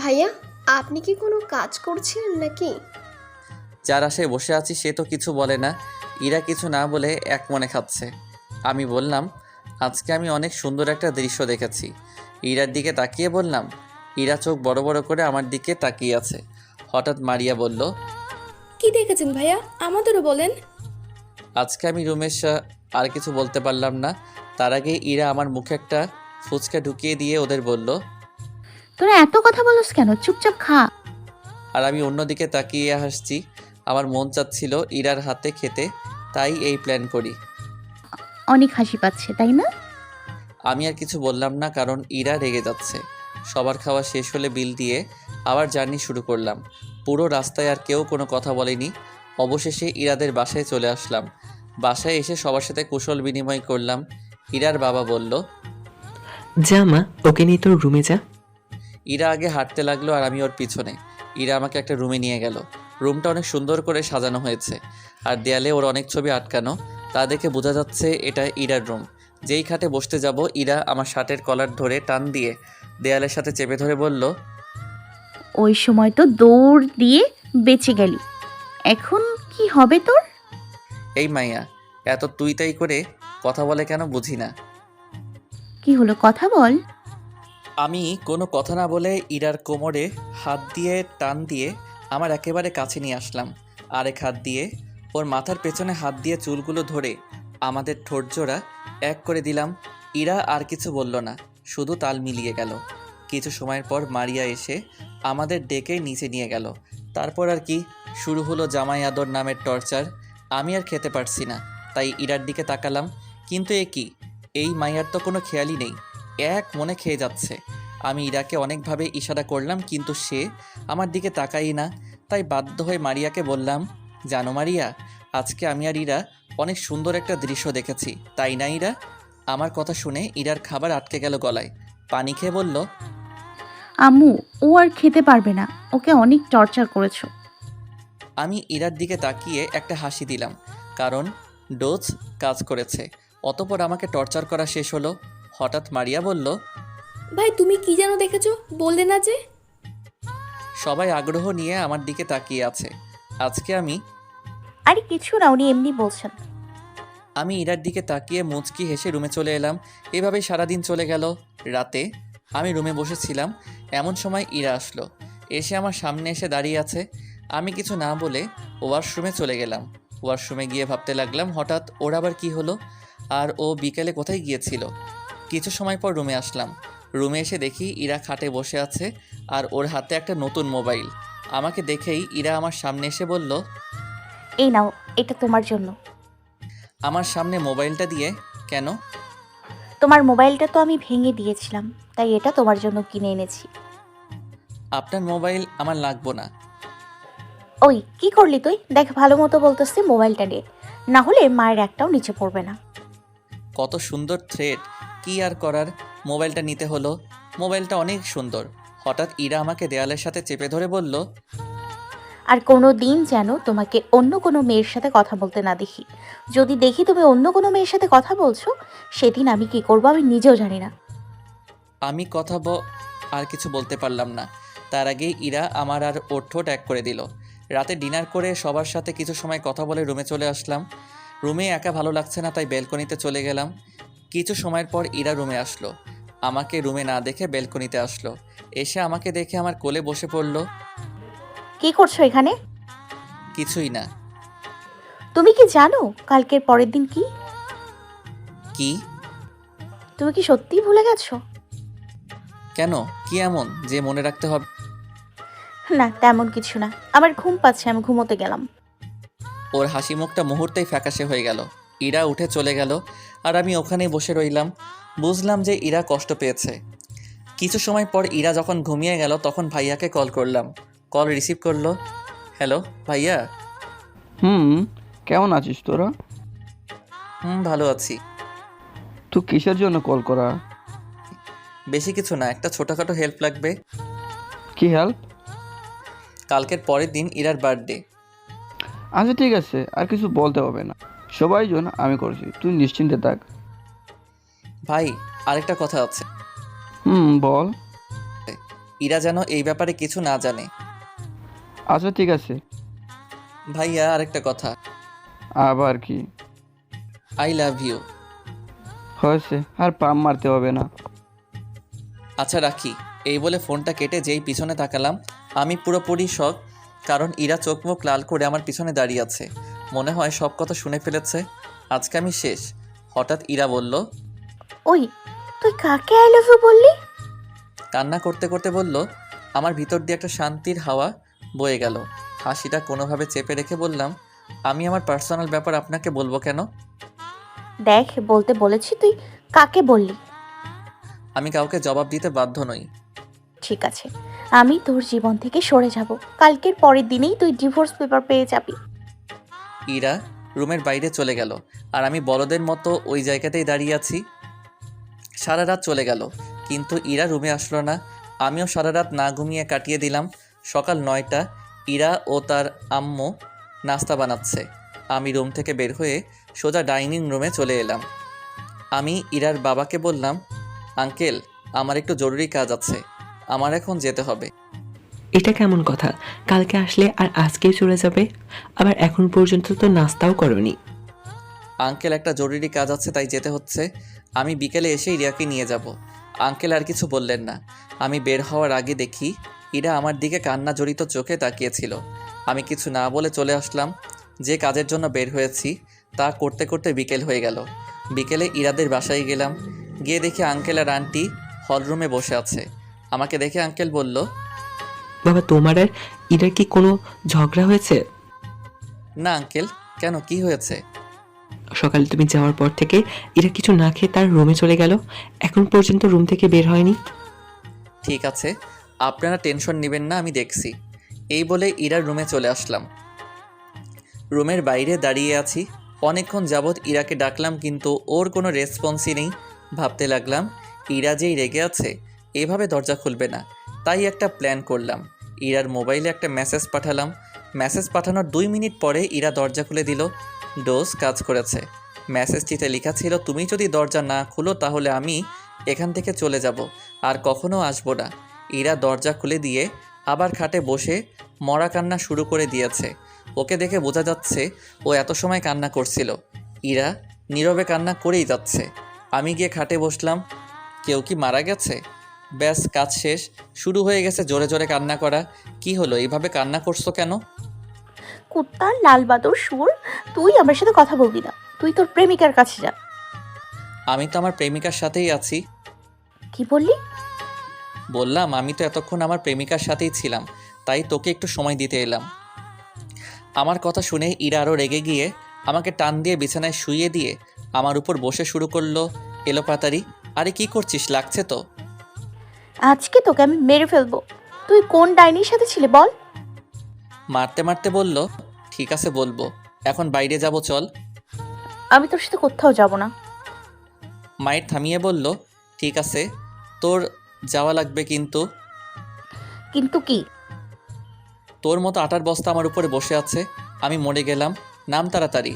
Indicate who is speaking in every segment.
Speaker 1: ভাইয়া, আপনি কি কোনো কাজ করছিলেন নাকি?
Speaker 2: যার আশায় বসে আছি সে তো কিছু বলে না। ইরা কিছু না বলে এক মনে খাচ্ছে। আমি বললাম, আজকে আমি অনেক সুন্দর একটা দৃশ্য দেখেছি। ইরার দিকে তাকিয়ে বললাম। ইরা চোখ বড় বড় করে আমার দিকে তাকিয়ে আছে। হঠাৎ মারিয়া বলল,
Speaker 3: কি দেখেছেন ভাইয়া, আমাদেরও বলেন।
Speaker 2: আজকে আমি রুমেশ আর কিছু বলতে পারলাম না। তার আগে ইরা আমার মুখে একটা ফুচকা ঢুকিয়ে দিয়ে ওদের বলল।
Speaker 4: তোরা এত কথা বলস কেন? চুপচাপ খা।
Speaker 2: আর আমি অন্যদিকে তাকিয়ে হাসছি। আমার মন চাচ্ছিল ইরার হাতে খেতে, তাই এই প্ল্যান করি।
Speaker 4: অনেক হাসি পাচ্ছে, তাই না?
Speaker 2: আমি আর কিছু বললাম না, কারণ ইরা রেগে যাচ্ছে। সবার খাওয়া শেষ হলে বিল দিয়ে আবার জার্নি শুরু করলাম। পুরো রাস্তায় আর কেউ কোনো কথা বলেনি। অবশেষে ইরাদের বাসায় চলে আসলাম। বাসায় এসে সবার সাথে কুশল বিনিময় করলাম। ইরার বাবা বলল,
Speaker 5: যা মা, ওকে নিয়ে তোর রুমে যা।
Speaker 2: ইরা আগে হাঁটতে লাগলো আর আমি ওর পিছনে। ইরা আমাকে একটা রুমে নিয়ে গেল। রুমটা অনেক সুন্দর করে সাজানো হয়েছে, আর দেয়ালে ওর অনেক ছবি আটকানো। তা দেখে বোঝা যাচ্ছে এটা ইরার রুম। যেই খাটে বসতে যাব, ইরা আমার শার্টের কলার ধরে টান দিয়ে দেয়ালের সাথে চেপে ধরে বলল,
Speaker 4: ওই সময় তো দৌড় দিয়ে বেঁচে গেলি, এখন কি হবে তোর?
Speaker 2: এই মাইয়া এত তুই তাই করে কথা বলে কেন বুঝি না।
Speaker 4: কি হলো, কথা বল।
Speaker 2: আমি কোনো কথা না বলে ইরার কোমরে হাত দিয়ে টান দিয়ে আমার একেবারে কাছে নিয়ে আসলাম। আরেক হাত দিয়ে ওর মাথার পেছনে হাত দিয়ে চুলগুলো ধরে আমাদের ঠোঁট জোড়া এক করে দিলাম। ইরা আর কিছু বলল না, শুধু তাল মিলিয়ে গেল। কিছু সময়ের পর মারিয়া এসে আমাদের ডেকে নিচে নিয়ে গেল। তারপর আর কি শুরু হলো জামাই আদর নামের টর্চার। আমি আর খেতে পারছি না, তাই ইরার দিকে তাকালাম। কিন্তু এ কি, এই মাইয়ার তো কোনো খেয়ালই নেই, এক মনে খেয়ে যাচ্ছে। আমি ইরাকে অনেকভাবে ইশারা করলাম, কিন্তু সে আমার দিকে তাকাই না। তাই বাধ্য হয়ে মারিয়াকে বললাম, জানো মারিয়া, আজকে আমি আর ইরা অনেক সুন্দর একটা দৃশ্য দেখেছি, তাই না ইরা? আমার কথা শুনে ইরার খাবার আটকে গেল গলায়। পানি খেয়ে বলল,
Speaker 4: আম্মু, ও আর খেতে পারবে না, ওকে অনেক টর্চার করেছো।
Speaker 2: আমি ইরার দিকে তাকিয়ে একটা হাসি দিলাম, কারণ ডোজ কাজ করেছে। অতপর আমাকে টর্চার করা শেষ হলো। হঠাৎ মারিয়া বলল,
Speaker 3: ভাই তুমি কি যেন দেখেছো, বললে না যে?
Speaker 2: সবাই আগ্রহ নিয়ে আমার দিকে তাকিয়ে আছে। আজকে
Speaker 4: আরে কিছু না, উনি এমনি বলছেন।
Speaker 2: আমি ইরার দিকে তাকিয়ে মুচকি হেসে রুমে চলে এলাম। এভাবেই সারাদিন চলে গেল। রাতে আমি রুমে বসেছিলাম, এমন সময় ইরা আসলো। এসে আমার সামনে এসে দাঁড়িয়ে আছে। আমি কিছু না বলে ওয়াশরুমে চলে গেলাম। ওয়াশরুমে গিয়ে ভাবতে লাগলাম, হঠাৎ ওর আবার কী হলো, আর ও বিকেলে কোথায় গিয়েছিল। কিছু সময় পর রুমে আসলাম। রুমে এসে দেখি ইরা খাটে বসে আছে, আর ওর হাতে একটা নতুন মোবাইল। আমাকে দেখেই ইরা আমার সামনে এসে বলল,
Speaker 4: এই নাও, এটা তোমার জন্য।
Speaker 2: আমার সামনে মোবাইলটা দিয়ে কেন?
Speaker 4: তোমার মোবাইলটা তো আমি ভেঙে দিয়েছিলাম, তাই এটা তোমার জন্য কিনে এনেছি।
Speaker 2: আপনার মোবাইল আমার লাগবো না।
Speaker 4: ওই কি করলি তুই? দেখ, ভালো মতো বলতেছি, মোবাইলটা নে, না হলে মায়ের একটাও নিচে পড়বে না।
Speaker 2: কত সুন্দর থ্রেড, কি আর করার, মোবাইলটা নিতে হলো। মোবাইলটা অনেক সুন্দর। হঠাৎ ইরা আমাকে দেয়ালের সাথে চেপে ধরে বলল,
Speaker 4: আর কোনো দিন যেন তোমাকে অন্য কোনো মেয়ের সাথে কথা বলতে না দেখি। যদি দেখি তুমি অন্য কোনো মেয়ের সাথে কথা বলছো, সেদিন আমি কি করবো আমি নিজেও জানি না।
Speaker 2: আমি আর কিছু বলতে পারলাম না। তার আগেই ইরা আমার আর ওর ঠোঁট এক করে দিল। রাতে ডিনার করে সবার সাথে কিছু সময় কথা বলে রুমে চলে আসলাম। রুমে একা ভালো লাগছে না, তাই ব্যালকনিতে চলে গেলাম। কিছু সময়ের পর ইরা রুমে আসলো। আমাকে রুমে না দেখে ব্যালকনিতে আসলো। এসে আমাকে দেখে আমার কোলে বসে পড়ল।
Speaker 4: কি করছো এখানে?
Speaker 2: কিছুই না।
Speaker 4: তুমি কি জানো কালকের পরের দিন কি?
Speaker 2: কি?
Speaker 4: তুমি কি সত্যিই ভুলে গেছো?
Speaker 2: কেন, কি এমন যে মনে রাখতে হবে?
Speaker 4: না, তেমন কিছু না, আমার ঘুম পাচ্ছে, আমি ঘুমোতে গেলাম।
Speaker 2: ওর হাসি মুখটা মুহূর্তেই ফ্যাকাশে হয়ে গেল। ইরা উঠে চলে গেল, আর আমি ওখানেই বসে রইলাম। বুঝলাম যে ইরা কষ্ট পেয়েছে। কিছু সময় পর ইরা যখন ঘুমিয়ে গেল, তখন ভাইয়াকে কল করলাম। কল রিসিভ করলো। হ্যালো ভাইয়া।
Speaker 6: কেমন আছিস তোরা?
Speaker 2: ভালো আছি।
Speaker 6: তো কিসের জন্য কল করা?
Speaker 2: বেশি কিছু না, একটা ছোটোখাটো হেল্প লাগবে।
Speaker 6: কি হেল্প?
Speaker 2: কালকের পরের দিন ইরার বার্থডে।
Speaker 6: আচ্ছা ঠিক আছে, আর কিছু বলতে হবে না, সবাই জন আমি করছি, তুই নিশ্চিন্তে থাক।
Speaker 2: ভাই, আরেকটা কথা আছে।
Speaker 6: বল।
Speaker 2: ইরা যেন এই ব্যাপারে কিছু না জানে।
Speaker 6: আচ্ছা ঠিক আছে।
Speaker 2: ভাইয়া, আরেকটা কথা।
Speaker 6: আবার কি?
Speaker 2: I love you.
Speaker 6: হয়েছে, আর পাম মারতে হবে না।
Speaker 2: আচ্ছা রাখি। এই বলে ফোনটা কেটে যেই পিছনে তাকালাম, আমি পুরোপুরি শক। কারণ ইরা চোখ মুখ লাল করে আমার পিছনে দাঁড়িয়ে আছে। মনে হয় সব কথা শুনে ফেলেছে। আজকে আমি শেষ। হঠাৎ ইরা বলল,
Speaker 4: ওই, তুই কাকে আই লাভ ইউ বললি?
Speaker 2: কান্না করতে করতে বলল। আমার ভিতর দিয়ে একটা শান্তির হাওয়া বয়ে গেল। হাসিটা কোনোভাবে চেপে রেখে বললাম, আমি আমার পার্সোনাল ব্যাপার আপনাকে বলবো কেন?
Speaker 4: দেখ, বলতে বলেছি, তুই কাকে বললি?
Speaker 2: আমি কাউকে জবাব দিতে বাধ্য নই।
Speaker 4: ঠিক আছে, আমি তোর জীবন থেকে সরে যাব। কালকের পরের দিনেই তুই ডিভোর্স পেপার পেয়ে যাবি।
Speaker 2: ইরা রুমের বাইরে চলে গেল, আর আমি বলদের মতো ওই জায়গাতেই দাঁড়িয়ে আছি। সারা রাত চলে গেল, কিন্তু ইরা রুমে আসলো না। আমিও সারা রাত না ঘুমিয়ে কাটিয়ে দিলাম। সকাল 9টা, ইরা ও তার আম্মু নাস্তা বানাচ্ছে। আমি রুম থেকে বের হয়ে সোজা ডাইনিং রুমে চলে এলাম। আমি ইরার বাবাকে বললাম, আঙ্কেল, আমার একটু জরুরি কাজ আছে, আমার এখন যেতে হবে।
Speaker 5: এটা কেমন কথা? কালকে আসলে আর আজকেই চলে যাবে? আবার এখন পর্যন্ত তো নাস্তাও করনি।
Speaker 2: আঙ্কেল, একটা জরুরি কাজ আছে, তাই যেতে হচ্ছে। আমি বিকেলে এসে ইরাকে নিয়ে যাব। আঙ্কেল আর কিছু বললেন না। আমি বের হওয়ার আগে দেখি ইরা আমার দিকে কান্না জড়িত চোখে তাকিয়েছিল। আমি কিছু না বলে চলে আসলাম। যে কাজের জন্য বের হয়েছি তা করতে করতে বিকেল হয়ে গেল। বিকেলে ইরাদের বাসায় গেলাম। গিয়ে দেখি আঙ্কেল আর আন্টি হলরুমে বসে আছে। আমাকে দেখে আঙ্কেল বলল,
Speaker 5: বাবা, তোমার আর ইরার কি কোনো ঝগড়া হয়েছে?
Speaker 2: না আঙ্কেল, কেন, কি হয়েছে?
Speaker 5: সকালে তুমি যাওয়ার পর থেকে ইরা কিছু না খেয়ে তার রুমে চলে গেল, এখন পর্যন্ত রুম থেকে বের হয়নি।
Speaker 2: ঠিক আছে, আপনারা টেনশন নেবেন না, আমি দেখছি। এই বলে ইরার রুমে চলে আসলাম। রুমের বাইরে দাঁড়িয়ে আছি। অনেকক্ষণ যাবৎ ইরাকে ডাকলাম, কিন্তু ওর কোনো রেসপন্সই নেই। ভাবতে লাগলাম, ইরা যেই রেগে আছে, এভাবে দরজা খুলবে না। তাই একটা প্ল্যান করলাম। ইরার মোবাইলে একটা মেসেজ পাঠালাম। মেসেজ পাঠানোর 2 মিনিট পরে ইরা দরজা খুলে দিল। ডোজ কাজ করেছে। মেসেজটিতে লেখা ছিল, তুমি যদি দরজা না খুলো তাহলে আমি এখান থেকে চলে যাব, আর কখনো আসবো না। ইরা দরজা খুলে দিয়ে আবার খাটে বসে মরা কান্না শুরু করে দিয়েছে। ওকে দেখে বোঝা যাচ্ছে ও এত সময় কান্না করছিল। ইরা নীরবে কান্না করেই যাচ্ছে। আমি গিয়ে খাটে বসলাম। কেউ কি মারা গেছে? ব্যাস, কাজ শেষ। শুরু হয়ে গেছে জোরে জোরে কান্না করা। কি হলো, এইভাবে কান্না করছো কেন?
Speaker 4: কুত্তার লাল বাদর সুর, তুই আমার সাথে কথা বলবি না। তুই তোর প্রেমিকার কাছে যা।
Speaker 2: আমি তো আমার প্রেমিকার সাথেই আছি।
Speaker 4: কি বললি?
Speaker 2: বললাম, আমি তো এতক্ষণ আমার প্রেমিকার সাথেই ছিলাম, তাই তোকে একটু সময় দিতে এলাম। আমার কথা শুনে ইরা আরও রেগে গিয়ে আমাকে টান দিয়ে বিছানায় শুইয়ে দিয়ে আমার উপর বসে শুরু করলো এলোপাতারি। আরে কি করছিস, লাগছে তো?
Speaker 4: আজকে তোকে আমি মেরে ফেলবো। তুই কোন ডাইনির সাথে ছিলে বল?
Speaker 2: মারতে মারতে বলল, ঠিক আছে বলবো, এখন বাইরে যাব, চল।
Speaker 4: আমি তোর সাথে কোথাও যাব না।
Speaker 2: মায়ের থামিয়ে বলল, ঠিক আছে, তোর যাওয়া লাগবে, কিন্তু
Speaker 4: কিন্তু কি?
Speaker 2: তোর মতো আটার বস্তা আমার উপরে বসে আছে, আমি মরে গেলাম, নাম তাড়াতাড়ি।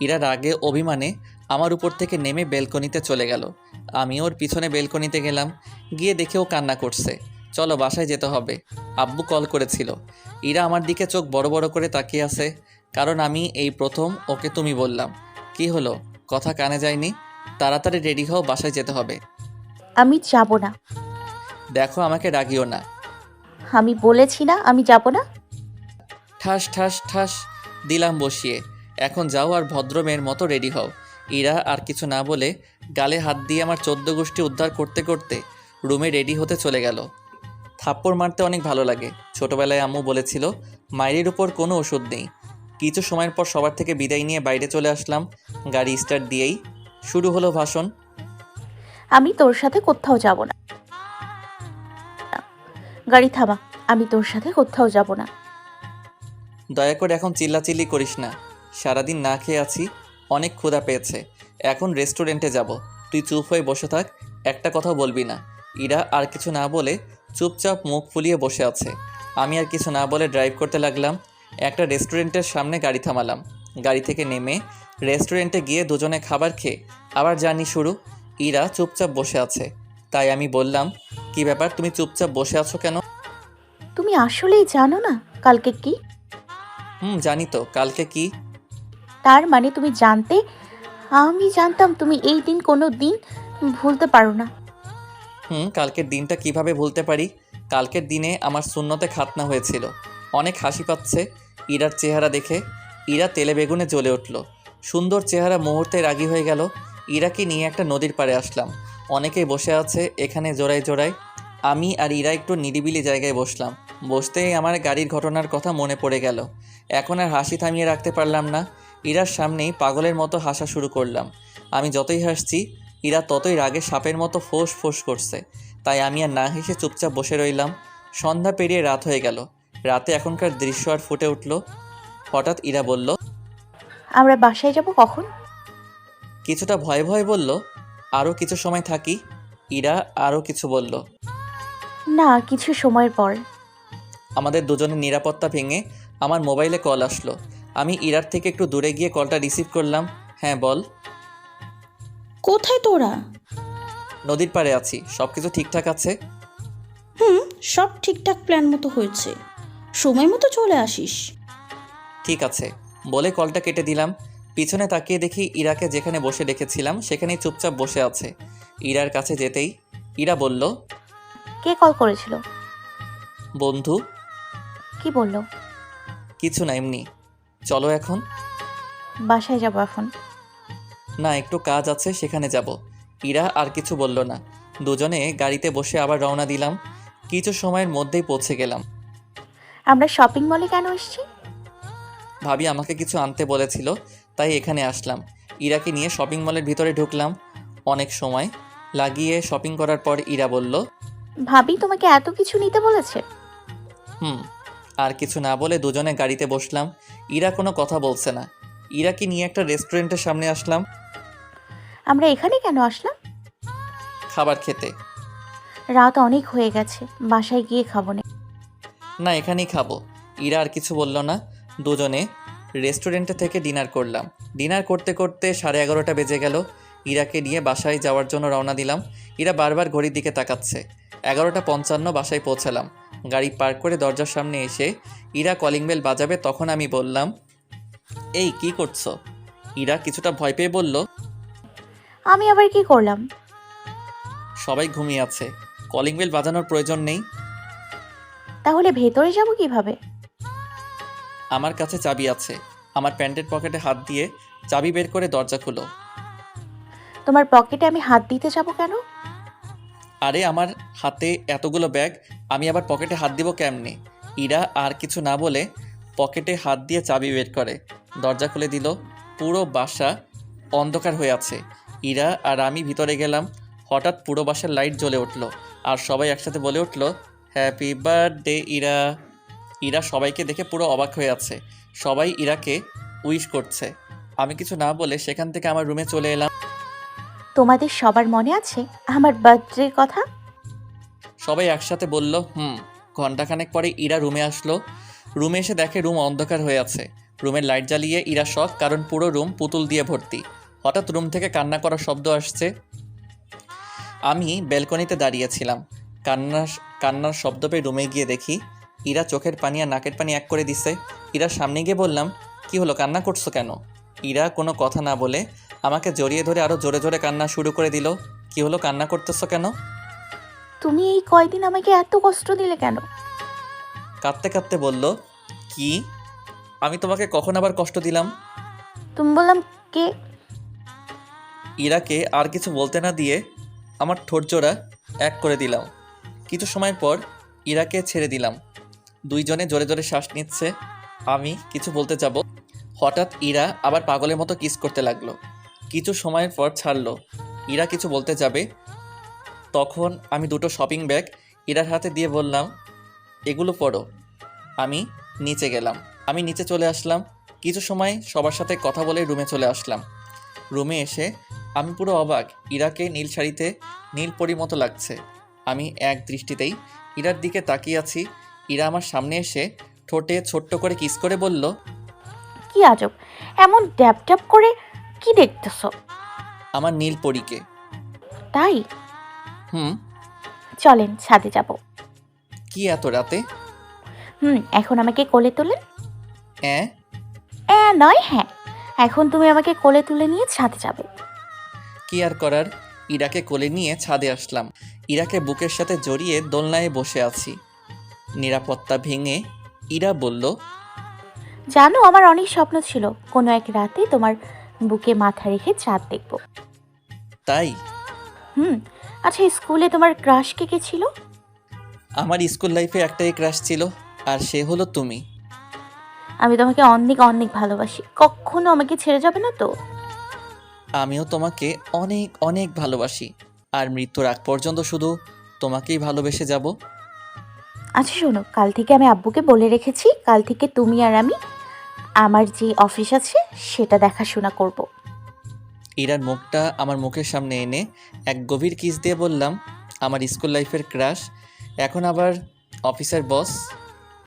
Speaker 2: ইরা রাগে অভিমানে আমার উপর থেকে নেমে বেলকনিতে চলে গেল। আমি ওর পিছনে বেলকনিতে গেলাম। গিয়ে দেখে ও কান্না করছে। চলো বাসায় যেতে হবে, আব্বু কল করেছিল। ইরা আমার দিকে চোখ বড় বড় করে তাকিয়ে আছে, কারণ আমি এই প্রথম ওকে তুমি বললাম। কি হলো, কথা কানে যায়নি? তাড়াতাড়ি রেডি হও, বাসায় যেতে হবে।
Speaker 4: আমি যাব না।
Speaker 2: দেখো, আমাকে রাগিও না।
Speaker 4: আমি বলেছি না আমি যাব না।
Speaker 2: ঠাস ঠাস ঠাস দিলাম বসিয়ে। এখন যাও আর ভদ্র মেয়ের মতো রেডি হও। ইরা আর কিছু না বলে গালে হাত দিয়ে আমার 14 গোষ্ঠী উদ্ধার করতে করতে রুমে রেডি হতে চলে গেল। থাপ্পড় মারতে অনেক ভালো লাগে। ছোটবেলায় আম্মু বলেছিল, মায়ের উপর কোনো ওষুধ নেই। কিছু সময়ের পর সবার থেকে বিদায় নিয়ে বাইরে চলে আসলাম। গাড়ি স্টার্ট দিয়েই শুরু হলো ভাষণ।
Speaker 4: আমি তোর সাথে কোথাও যাব না। গাড়ি থামা। আমি তোর সাথে কোথাও যাব না।
Speaker 2: দয়া করে এখন চিল্লাচিল্লি করিস না। সারাদিন না খেয়ে আছি, অনেক ক্ষুধা পেয়েছে। এখন রেস্টুরেন্টে যাব। তুই চুপ হয়ে বসে থাক, একটা কথাও বলবি না। ইরা আর কিছু না বলে চুপচাপ মুখ ফুলিয়ে বসে আছে। আমি আর কিছু না বলে ড্রাইভ করতে লাগলাম। একটা রেস্টুরেন্টের সামনে গাড়ি থামালাম। গাড়ি থেকে নেমে রেস্টুরেন্টে গিয়ে দুজনে খাবার খেয়ে আবার জার্নি শুরু। ইরা চুপচাপ বসে আছে। তাই আমি বললাম, কি ব্যাপার, তুমি চুপচাপ বসে আছো কেন?
Speaker 4: তুমি আসলেই জানো না কালকে কি?
Speaker 2: জানি তো, কালকে কি?
Speaker 4: তার মানে তুমি জানতে, আমি জানতাম তুমি এই দিন কোনো দিন ভুলতে পারো না।
Speaker 2: কালকের দিনটা কিভাবে ভুলতে পারি? কালকের দিনে আমার সুন্নতে খাতনা হয়েছিল। অনেক হাসি পাচ্ছে ইরার চেহারা দেখে। ইরা তেলে বেগুনে জ্বলে উঠল। সুন্দর চেহারা মুহূর্তে রাগী হয়ে গেল। ইরাকে নিয়ে একটা নদীর পাড়ে আসলাম। অনেকেই বসে আছে এখানে জোড়ায় জোড়ায়। আমি আর ইরা একটু নিরিবিলি জায়গায় বসলাম। বসতেই আমার গাড়ির ঘটনার কথা মনে পড়ে গেল। এখন আর হাসি থামিয়ে রাখতে পারলাম না। ইরার সামনেই পাগলের মতো হাসা শুরু করলাম। আমি যতই হাসছি ইরা ততই রাগে সাপের মতো ফোঁস ফোঁস করছে। তাই আমি আর না হেসে চুপচাপ বসে রইলাম। সন্ধ্যা পেরিয়ে রাত হয়ে গেল। রাতে এখনকার দৃশ্য আর ফুটে উঠল। হঠাৎ ইরা বলল,
Speaker 4: আমরা বাসায় যাব কখন?
Speaker 2: কিছুটা ভয়ে ভয়ে বলল, আরও কিছু সময় থাকি। ইরা আরও কিছু বলল।
Speaker 4: না, কিছু সময়ের পর।
Speaker 2: আমাদের দুজনের নিরাপত্তা ভেঙে আমার মোবাইলে কল আসলো। আমি ইরার থেকে একটু দূরে গিয়ে কলটা রিসিভ করলাম। হ্যাঁ বল।
Speaker 7: কোথায় তোরা?
Speaker 2: নদীর পাড়ে আছি। সব কিছু ঠিকঠাক আছে?
Speaker 7: সব ঠিকঠাক প্ল্যান মতো হয়েছে, সময় মতো চলে আসিস।
Speaker 2: ঠিক আছে বলে কলটা কেটে দিলাম। পিছনে তাকিয়ে দেখি ইরাকে যেখানে বসে রেখেছিলাম সেখানেই চুপচাপ বসে আছে। ইরার কাছে যেতেই ইরা বলল,
Speaker 4: কে কল করেছিল?
Speaker 2: বন্ধু।
Speaker 4: কি বললো?
Speaker 2: কিছু না, এমনি। চলো এখন।
Speaker 4: বাসায় যাব এখন।
Speaker 2: না, একটু কাজ আছে, সেখানে যাব। ইরা আর কিছু বলল না। দুজনে গাড়িতে বসে আবার রওনা দিলাম। কিছু সময়ের মধ্যেই পৌঁছে গেলাম।
Speaker 4: আমরা শপিং মলে কেন এসেছি?
Speaker 2: ভাবি আমাকে কিছু আনতে বলেছিল, তাই এখানে আসলাম। ইরাকে নিয়ে শপিং মলের ভিতরে ঢুকলাম। অনেক সময় লাগিয়ে শপিং করার পর ইরা বলল,
Speaker 4: ভাবি তোমাকে এত কিছু নিতে বলেছে?
Speaker 2: আর কিছু না বলে দুজনে গাড়িতে বসলাম। ইরা কোনো কথা বলছে না। ইরাকে নিয়ে একটা রেস্টুরেন্টের সামনে আসলাম
Speaker 4: আমরা এখানে কেন আসলাম?
Speaker 2: খাবার খেতে।
Speaker 4: রাত অনেক হয়ে গেছে, বাসায় গিয়ে খাবো না।
Speaker 2: না, এখানেই খাবো। ইরা আর কিছু বলল না। দুজনে রেস্টুরেন্টে থেকে ডিনার করলাম। ডিনার করতে করতে 11:30 বেজে গেল। ইরাকে নিয়ে বাসায় যাওয়ার জন্য রওনা দিলাম। ইরা বারবার ঘড়ির দিকে তাকাচ্ছে। 11:55 বাসায় পৌঁছালাম। গাড়ি পার্ক করে দরজার সামনে এসে ইরা কলিং বেল বাজাবে, তখন আমি বললাম, এই কি করছো? ইরা কিছুটা ভয় পেয়ে বলল,
Speaker 4: আমি আবার কি করলাম?
Speaker 2: সবাই ঘুমিয়ে আছে, কলিং বেল বাজানোর প্রয়োজন নেই।
Speaker 4: তাহলে ভেতরে যাব কিভাবে?
Speaker 2: আমার কাছে চাবি আছে। আমার প্যান্টের পকেটে হাত দিয়ে চাবি বের করে দরজা খুলো।
Speaker 4: তোমার পকেটে আমি হাত দিতে যাব কেন?
Speaker 2: আরে আমার হাতে এতগুলো ব্যাগ, আমি আবার পকেটে হাত দিব কেমনে? ইরা আর কিছু না বলে পকেটে হাত দিয়ে চাবি বের করে দরজা খুলে দিল। পুরো বাসা অন্ধকার হয়ে আছে। ইরা আর আমি ভিতরে গেলাম। হঠাৎ পুরো বাসার লাইট জ্বলে উঠলো আর সবাই একসাথে বলে উঠলো, হ্যাপি বার্থডে ইরা। ইরা সবাইকে দেখে পুরো অবাক হয়ে আছে। সবাই ইরাকে উইশ করছে। আমি কিছু না বলে সেখান থেকে আমার রুমে চলে এলাম।
Speaker 4: তোমাদের সবার মনে আছে আমার বার্থডের কথা?
Speaker 2: সবাই একসাথে বলল, ঘন্টাখানেক পরে ইরা রুমে আসলো। রুমে এসে দেখে রুম অন্ধকার হয়ে আছে। রুমের লাইট জ্বালিয়ে ইরা শক, কারণ পুরো রুম পুতুল দিয়ে ভর্তি। হঠাৎ রুম থেকে কান্না করার শব্দ আসছে। আমি ব্যালকনিতে দাঁড়িয়েছিলাম। কান্নার শব্দ পেয়ে রুমে গিয়ে দেখি ইরা চোখের পানি আর নাকের পানি এক করে দিছে। ইরার সামনে গিয়ে বললাম, কি হলো, কান্না করছো কেন? ইরা কোনো কথা না বলে আমাকে জড়িয়ে ধরে আরও জোরে জোরে কান্না শুরু করে দিল। কি হলো, কান্না করতেছো কেন?
Speaker 4: তুমি এই কয়দিন আমাকে এত কষ্ট দিলে কেন?
Speaker 2: কাঁদতে কাঁদতে বলল, কি? আমি তোমাকে কখন আবার কষ্ট দিলাম?
Speaker 4: তুমি বললাম কে?
Speaker 2: ইরাকে আর কিছু বলতে না দিয়ে আমার ঠোঁট জোড়া এক করে দিলাম। কিছু সময় পর ইরাকে ছেড়ে দিলাম। দুইজনে জোরে জোরে শ্বাস নিচ্ছে। আমি কিছু বলতে যাব, হঠাৎ ইরা আবার পাগলের মতো কিস করতে লাগলো। কিছু সময়ের পর ছাড়লো। ইরা কিছু বলতে যাবে, তখন আমি দুটো শপিং ব্যাগ ইরার হাতে দিয়ে বললাম, এগুলো পড়ো। আমি নিচে গেলাম। আমি নিচে চলে আসলাম। কিছু সময় সবার সাথে কথা বলে রুমে চলে আসলাম। রুমে এসে আমি পুরো অবাক। ইরাকে নীল শাড়িতে নীল পরীর মতো লাগছে। আমি এক দৃষ্টিতেই ইরার দিকে তাকিয়ে আছি। ইরা আমার সামনে এসে ঠোঁটে ছোট্ট করে কিস করে বলল,
Speaker 4: কি আজব, এমন ড্যাপ ড্যাপ করে কি দেখতেছ?
Speaker 2: আমার নীল পরীকে।
Speaker 4: তাই?
Speaker 2: হুম।
Speaker 4: চলেন ছাদে যাব।
Speaker 2: কি এত রাতে?
Speaker 4: এখন আমাকে কোলে তোলেন।
Speaker 2: অ্যাঁ?
Speaker 4: নয়, হ্যাঁ। এখন তুমি আমাকে কোলে তুলে নিয়ে ছাদে যাবে।
Speaker 2: কি আর করার, ইরাকে কোলে নিয়ে ছাদে আসলাম। ইরাকে বুকের সাথে জড়িয়ে দোলনায় বসে আছি। নিরাপত্তা ভেঙে ইরা বলল,
Speaker 4: জানো, আমার অনেক স্বপ্ন ছিল কোনো এক রাতে তোমার বুকে মাথা রেখে চাঁদ দেখব।
Speaker 2: তাই?
Speaker 4: আচ্ছা, স্কুলে তোমার ক্রাশ কে কে ছিল?
Speaker 2: আমার স্কুল লাইফে একটাই ক্রাশ ছিল, আর সে হলো তুমি।
Speaker 4: আমি তোমাকে অনেক অনেক ভালোবাসি, কখনো আমাকে ছেড়ে যাবে না তো?
Speaker 2: আমিও তোমাকে অনেক অনেক ভালোবাসি, আর মৃত্যুর আগ পর্যন্ত শুধু তোমাকেই ভালোবেসে যাব।
Speaker 4: আচ্ছা শোনো, কাল থেকে আমি আব্বুকে বলে রেখেছি, কাল থেকে তুমি আর আমি আমার যে অফিস আছে সেটা দেখাশোনা করব।
Speaker 2: ইরার মুখটা আমার মুখের সামনে এনে এক গভীর কিস দিয়ে বললাম, আমার স্কুল লাইফের ক্রাশ এখন আবার অফিসের বস।